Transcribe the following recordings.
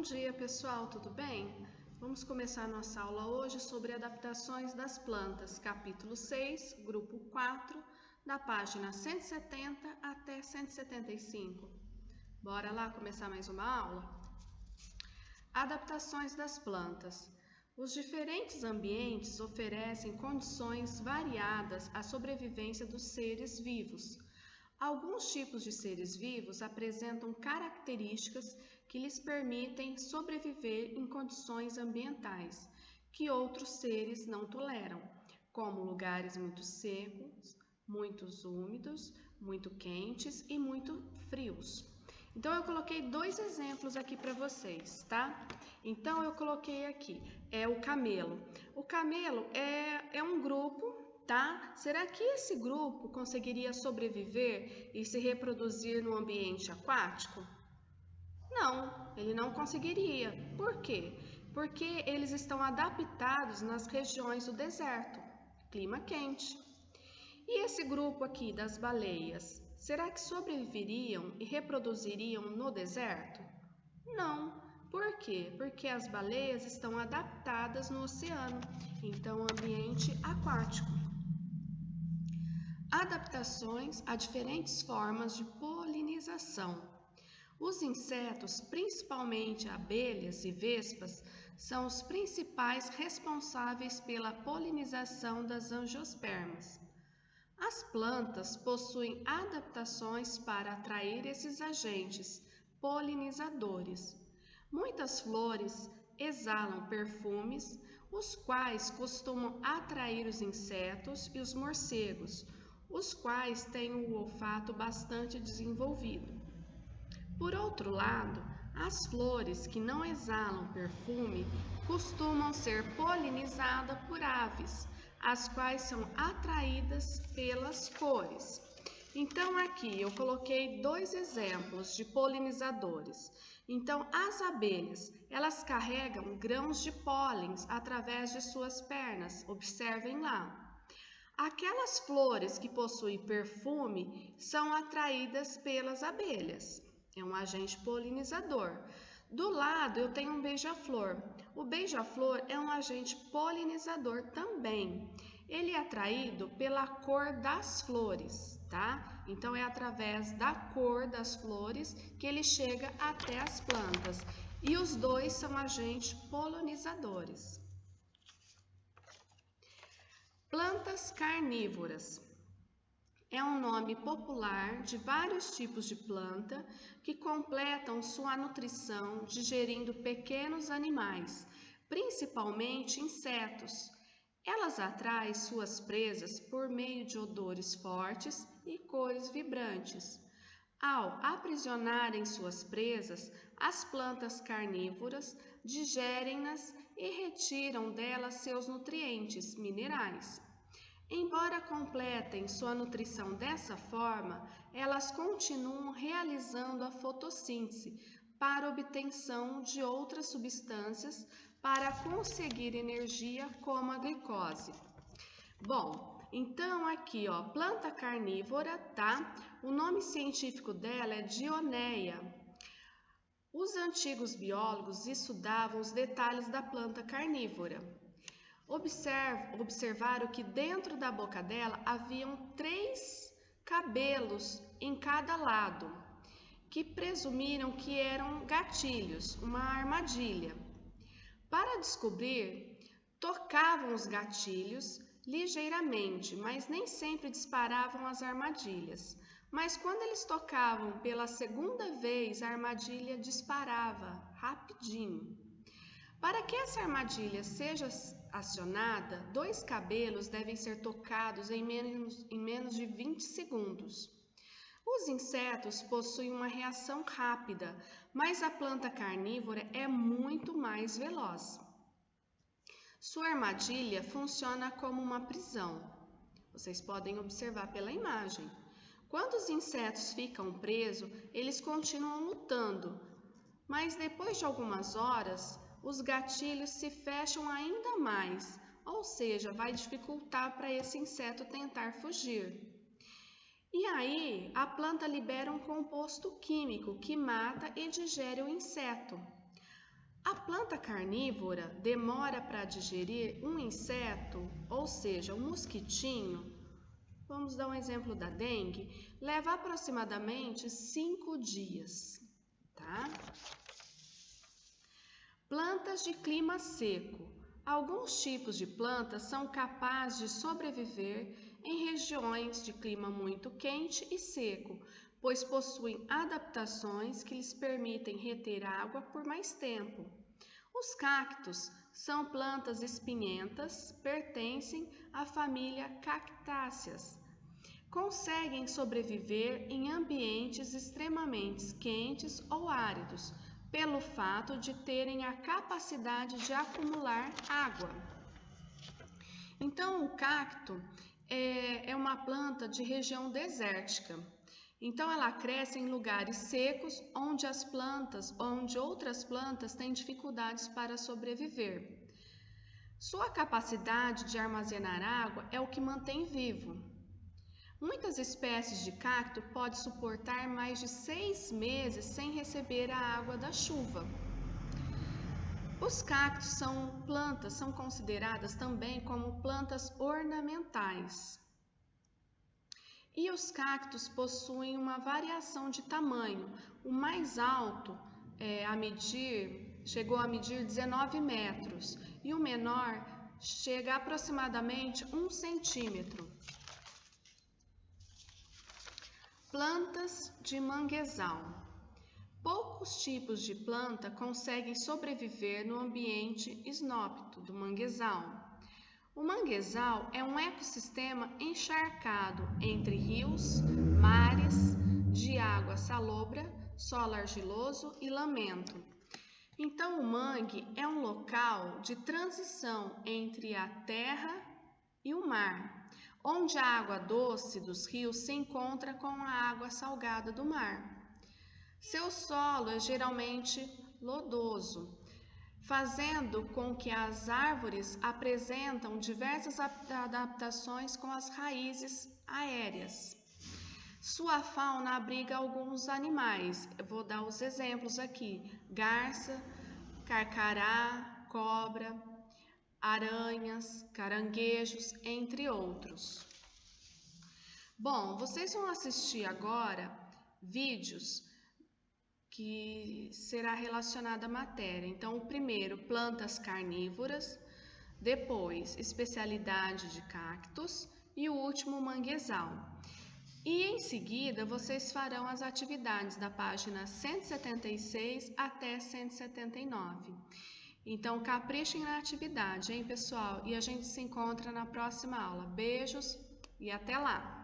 Bom dia, pessoal, tudo bem? Vamos começar nossa aula hoje sobre adaptações das plantas, capítulo 6, grupo 4, da página 170 até 175. Bora lá começar mais uma aula? Adaptações das plantas. Os diferentes ambientes oferecem condições variadas à sobrevivência dos seres vivos. Alguns tipos de seres vivos apresentam características que lhes permitem sobreviver em condições ambientais que outros seres não toleram, como lugares muito secos, muito úmidos, muito quentes e muito frios. Então, eu coloquei dois exemplos aqui para vocês, tá? Então, eu coloquei aqui, o camelo. O camelo é um grupo, tá? Será que esse grupo conseguiria sobreviver e se reproduzir no ambiente aquático? Não, ele não conseguiria. Por quê? Porque eles estão adaptados nas regiões do deserto, clima quente. E esse grupo aqui das baleias, será que sobreviveriam e reproduziriam no deserto? Não. Por quê? Porque as baleias estão adaptadas no oceano, então ambiente aquático. Adaptações a diferentes formas de polinização. Os insetos, principalmente abelhas e vespas, são os principais responsáveis pela polinização das angiospermas. As plantas possuem adaptações para atrair esses agentes polinizadores. Muitas flores exalam perfumes, os quais costumam atrair os insetos e os morcegos, os quais têm o olfato bastante desenvolvido. Por outro lado, as flores que não exalam perfume costumam ser polinizadas por aves, as quais são atraídas pelas cores. Então, aqui eu coloquei dois exemplos de polinizadores. Então, as abelhas, elas carregam grãos de pólens através de suas pernas, observem lá. Aquelas flores que possuem perfume são atraídas pelas abelhas. É um agente polinizador. Do lado eu tenho um beija-flor. O beija-flor é um agente polinizador também. Ele é atraído pela cor das flores, tá? Então é através da cor das flores que ele chega até as plantas. E os dois são agentes polinizadores. Plantas carnívoras. É um nome popular de vários tipos de planta que completam sua nutrição digerindo pequenos animais, principalmente insetos. Elas atraem suas presas por meio de odores fortes e cores vibrantes. Ao aprisionarem suas presas, as plantas carnívoras digerem-nas e retiram delas seus nutrientes minerais. Embora completem sua nutrição dessa forma, elas continuam realizando a fotossíntese para obtenção de outras substâncias para conseguir energia como a glicose. Bom, então aqui, planta carnívora, tá? O nome científico dela é Dioneia. Os antigos biólogos estudavam os detalhes da planta carnívora. Observaram que dentro da boca dela haviam 3 cabelos em cada lado, que presumiram que eram gatilhos, uma armadilha. Para descobrir, tocavam os gatilhos ligeiramente, mas nem sempre disparavam as armadilhas. Mas quando eles tocavam pela segunda vez, a armadilha disparava rapidinho. Para que essa armadilha seja acionada, 2 cabelos devem ser tocados em menos de 20 segundos. Os insetos possuem uma reação rápida, mas a planta carnívora é muito mais veloz. Sua armadilha funciona como uma prisão. Vocês podem observar pela imagem. Quando os insetos ficam presos, eles continuam lutando, mas depois de algumas horas, os gatilhos se fecham ainda mais, ou seja, vai dificultar para esse inseto tentar fugir. E aí, a planta libera um composto químico que mata e digere o inseto. planta carnívora demora para digerir um inseto, ou seja, um mosquitinho. Vamos dar um exemplo da dengue. Leva aproximadamente 5 dias, tá? Plantas de clima seco. Alguns tipos de plantas são capazes de sobreviver em regiões de clima muito quente e seco, pois possuem adaptações que lhes permitem reter água por mais tempo. Os cactos são plantas espinhentas, pertencem à família Cactáceas. Conseguem sobreviver em ambientes extremamente quentes ou áridos, pelo fato de terem a capacidade de acumular água. Então, o cacto é uma planta de região desértica. Então, ela cresce em lugares secos onde outras plantas têm dificuldades para sobreviver. Sua capacidade de armazenar água é o que mantém vivo. Muitas espécies de cacto podem suportar mais de 6 meses sem receber a água da chuva. Os cactos são consideradas também como plantas ornamentais. E os cactos possuem uma variação de tamanho. O mais alto chegou a medir 19 metros e o menor chega a aproximadamente 1 centímetro. Plantas de manguezal. Poucos tipos de planta conseguem sobreviver no ambiente inóspito do manguezal. O manguezal é um ecossistema encharcado entre rios, mares, de água salobra, solo argiloso e lamento. Então, o mangue é um local de transição entre a terra e o mar, onde a água doce dos rios se encontra com a água salgada do mar. Seu solo é geralmente lodoso, fazendo com que as árvores apresentem diversas adaptações com as raízes aéreas. Sua fauna abriga alguns animais, eu vou dar os exemplos aqui: garça, carcará, cobra, aranhas, caranguejos, entre outros. Bom, vocês vão assistir agora vídeos que será relacionado à matéria. Então, o primeiro, plantas carnívoras, depois, especialidade de cactos e o último, manguezal. E em seguida, vocês farão as atividades da página 176 até 179. Então, caprichem na atividade, hein, pessoal? E a gente se encontra na próxima aula. Beijos e até lá!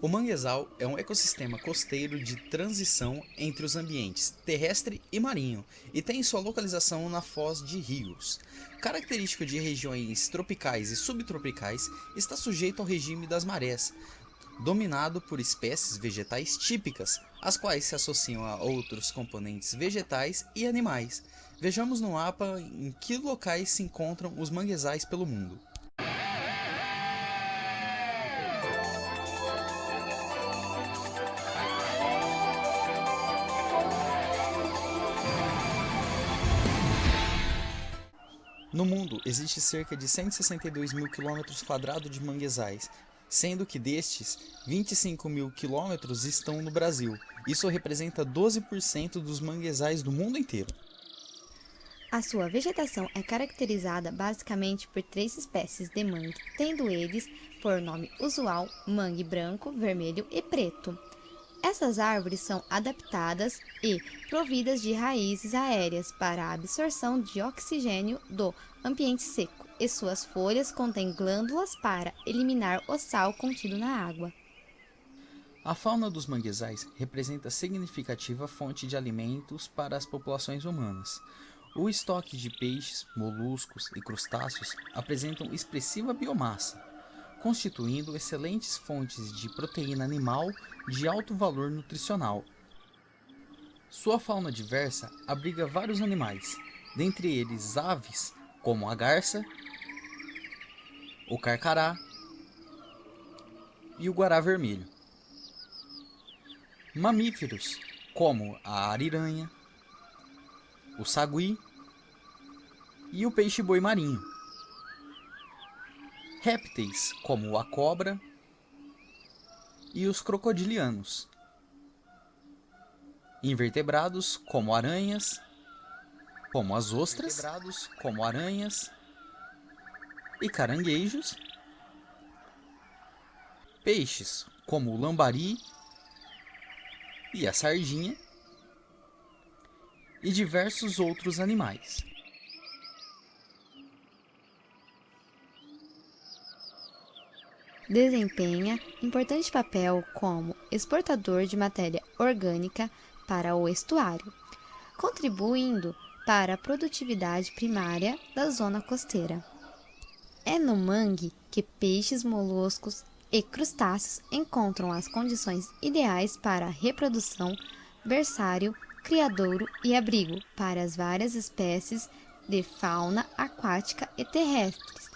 O manguezal é um ecossistema costeiro de transição entre os ambientes terrestre e marinho e tem sua localização na foz de rios. Característico de regiões tropicais e subtropicais, está sujeito ao regime das marés, dominado por espécies vegetais típicas, as quais se associam a outros componentes vegetais e animais. Vejamos no mapa em que locais se encontram os manguezais pelo mundo. No mundo, existe cerca de 162 mil km² de manguezais, sendo que destes, 25 mil km estão no Brasil. Isso representa 12% dos manguezais do mundo inteiro. A sua vegetação é caracterizada basicamente por 3 espécies de mangue, tendo eles, por nome usual, mangue branco, vermelho e preto. Essas árvores são adaptadas e providas de raízes aéreas para a absorção de oxigênio do ambiente seco, e suas folhas contêm glândulas para eliminar o sal contido na água. A fauna dos manguezais representa significativa fonte de alimentos para as populações humanas. O estoque de peixes, moluscos e crustáceos apresentam expressiva biomassa, constituindo excelentes fontes de proteína animal de alto valor nutricional. Sua fauna diversa abriga vários animais, dentre eles aves como a garça, o carcará e o guará vermelho. Mamíferos como a ariranha, o sagui e o peixe-boi marinho. Répteis como a cobra e os crocodilianos. Invertebrados como aranhas, como as ostras, e caranguejos. Peixes como o lambari e a sardinha, e diversos outros animais. Desempenha importante papel como exportador de matéria orgânica para o estuário, contribuindo para a produtividade primária da zona costeira. É no mangue que peixes, moluscos e crustáceos encontram as condições ideais para a reprodução, berçário, criadouro e abrigo para as várias espécies de fauna aquática e terrestres,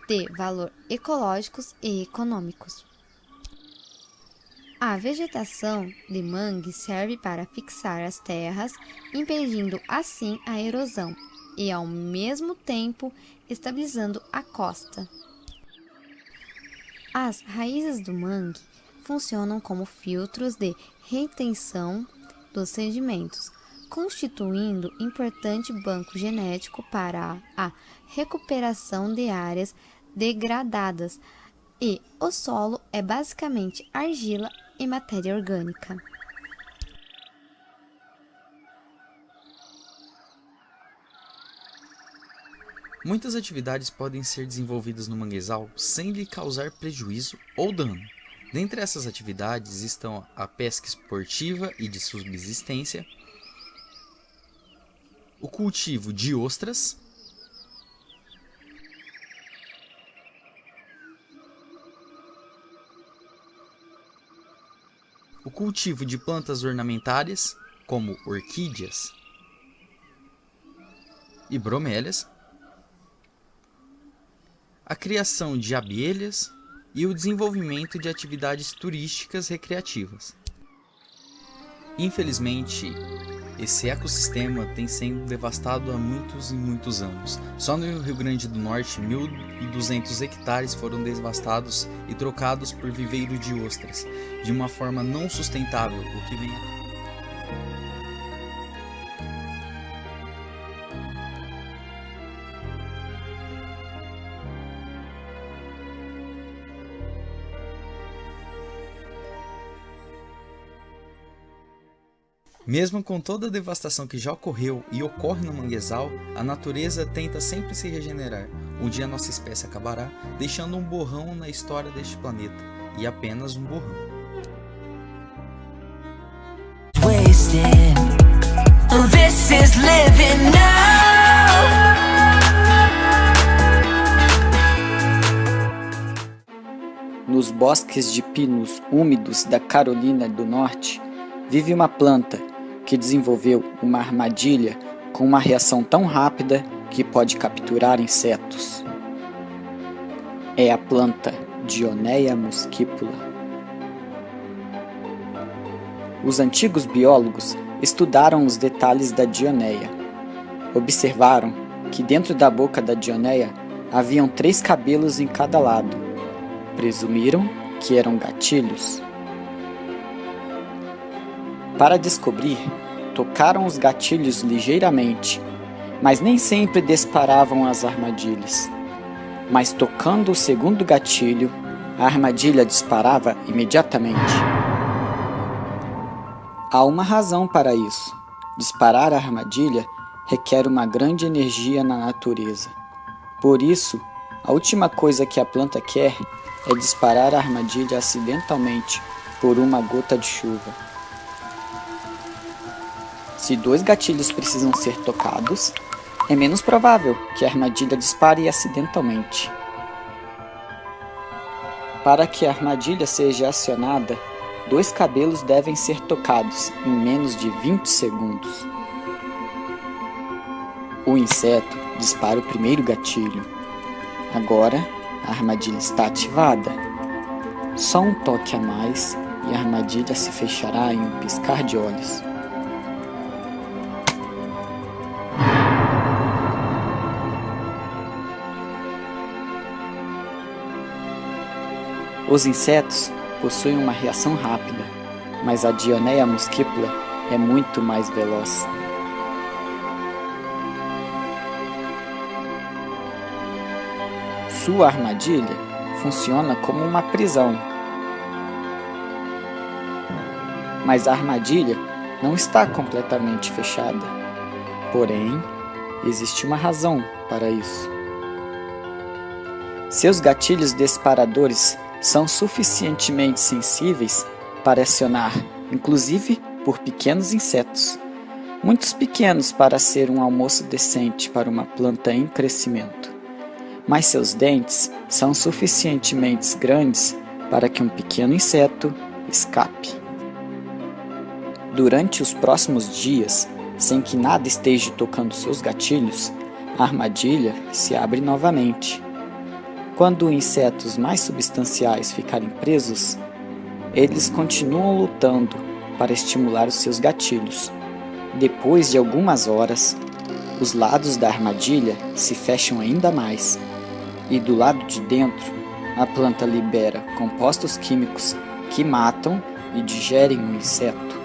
de valor ecológicos e econômicos. A vegetação de mangue serve para fixar as terras, impedindo assim a erosão e, ao mesmo tempo, estabilizando a costa. As raízes do mangue funcionam como filtros de retenção dos sedimentos, constituindo importante banco genético para a recuperação de áreas degradadas, e o solo é basicamente argila e matéria orgânica. Muitas atividades podem ser desenvolvidas no manguezal sem lhe causar prejuízo ou dano. Dentre essas atividades estão a pesca esportiva e de subsistência, o cultivo de ostras, o cultivo de plantas ornamentárias, como orquídeas e bromélias, a criação de abelhas e o desenvolvimento de atividades turísticas recreativas. Infelizmente, esse ecossistema tem sido devastado há muitos e muitos anos. Só no Rio Grande do Norte, 1.200 hectares foram devastados e trocados por viveiro de ostras, de uma forma não sustentável, o que vem Mesmo com toda a devastação que já ocorreu e ocorre no manguezal, a natureza tenta sempre se regenerar. Um dia nossa espécie acabará, deixando um borrão na história deste planeta, e apenas um borrão. Nos bosques de pinos úmidos da Carolina do Norte, vive uma planta que desenvolveu uma armadilha com uma reação tão rápida que pode capturar insetos. É a planta Dionaea muscipula. Os antigos biólogos estudaram os detalhes da Dionaea. Observaram que dentro da boca da Dionaea haviam 3 cabelos em cada lado. Presumiram que eram gatilhos. Para descobrir, tocaram os gatilhos ligeiramente, mas nem sempre disparavam as armadilhas. Mas tocando o segundo gatilho, a armadilha disparava imediatamente. Há uma razão para isso. Disparar a armadilha requer uma grande energia na natureza. Por isso, a última coisa que a planta quer é disparar a armadilha acidentalmente por uma gota de chuva. Se 2 gatilhos precisam ser tocados, é menos provável que a armadilha dispare acidentalmente. Para que a armadilha seja acionada, 2 cabelos devem ser tocados em menos de 20 segundos. O inseto dispara o primeiro gatilho. Agora, a armadilha está ativada. Só um toque a mais e a armadilha se fechará em um piscar de olhos. Os insetos possuem uma reação rápida, mas a Dioneia muscipula é muito mais veloz. Sua armadilha funciona como uma prisão. Mas a armadilha não está completamente fechada. Porém, existe uma razão para isso. Seus gatilhos disparadores são suficientemente sensíveis para acionar, inclusive por pequenos insetos. Muitos pequenos para ser um almoço decente para uma planta em crescimento. Mas seus dentes são suficientemente grandes para que um pequeno inseto escape. Durante os próximos dias, sem que nada esteja tocando seus gatilhos, a armadilha se abre novamente. Quando insetos mais substanciais ficarem presos, eles continuam lutando para estimular os seus gatilhos. Depois de algumas horas, os lados da armadilha se fecham ainda mais, e do lado de dentro, a planta libera compostos químicos que matam e digerem o inseto.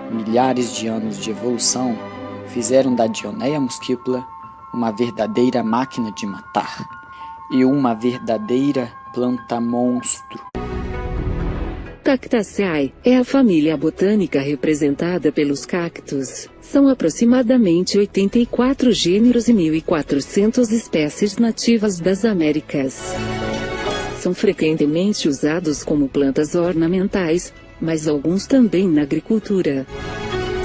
Milhares de anos de evolução fizeram da Dioneia muscipula uma verdadeira máquina de matar e uma verdadeira planta monstro. Cactaceae é a família botânica representada pelos cactos. São aproximadamente 84 gêneros e 1.400 espécies nativas das Américas. São frequentemente usados como plantas ornamentais, mas alguns também na agricultura.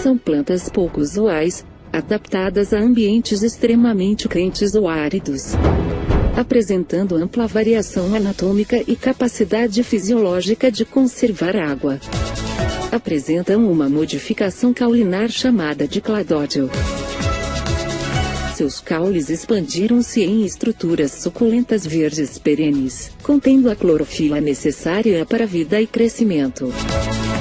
São plantas pouco usuais, adaptadas a ambientes extremamente quentes ou áridos, apresentando ampla variação anatômica e capacidade fisiológica de conservar água. Apresentam uma modificação caulinar chamada de cladódio. Seus caules expandiram-se em estruturas suculentas verdes perenes, contendo a clorofila necessária para a vida e crescimento.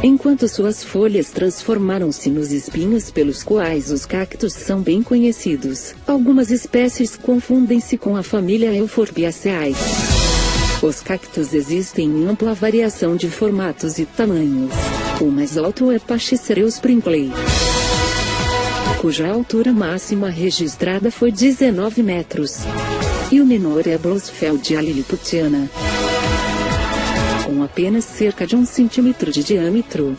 Enquanto suas folhas transformaram-se nos espinhos pelos quais os cactos são bem conhecidos, algumas espécies confundem-se com a família Euphorbiaceae. Os cactos existem em ampla variação de formatos e tamanhos. O mais alto é Pachycereus sprinkley, cuja altura máxima registrada foi 19 metros. E o menor é Blossfeldia lilliputiana, com apenas cerca de 1 centímetro de diâmetro.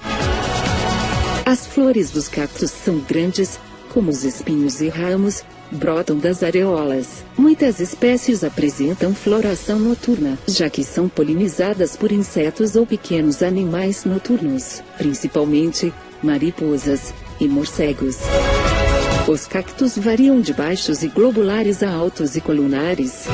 As flores dos cactos são grandes, como os espinhos e ramos, brotam das areolas. Muitas espécies apresentam floração noturna, já que são polinizadas por insetos ou pequenos animais noturnos, principalmente mariposas e morcegos. Os cactos variam de baixos e globulares a altos e colunares.